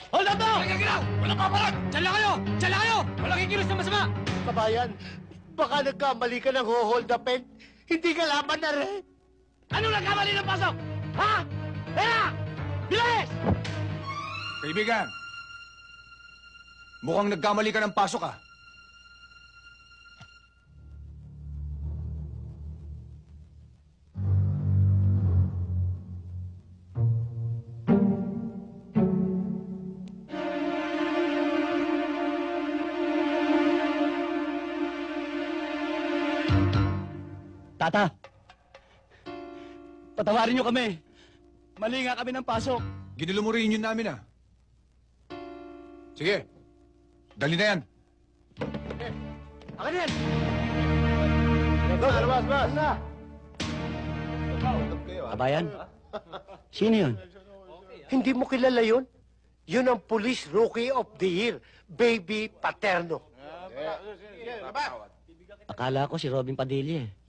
Hold up now! Walang gagalaw! Walang papalag! Diyan lang kayo! Diyan lang kayo! Walang kikilos na masama! Kabayan, baka nagkamali ka ng hold upin. Hindi ka laban na rin. Ano nagkamali ng pasok? Ha? Tara! Bilis! Kaibigan, mukhang nagkamali ka ng pasok, ah. Tata! Patawarin niyo kami. Mali nga kami ng pasok. Ginulo mo rin yun namin, ah. Sige, dali na yan. Akin yan! Bas! Na! Kabayan, sino yun? Hindi mo kilala yun? Yun ang Police Rookie of the Year, Baby Paterno. Akala ko si Robin Padilla eh.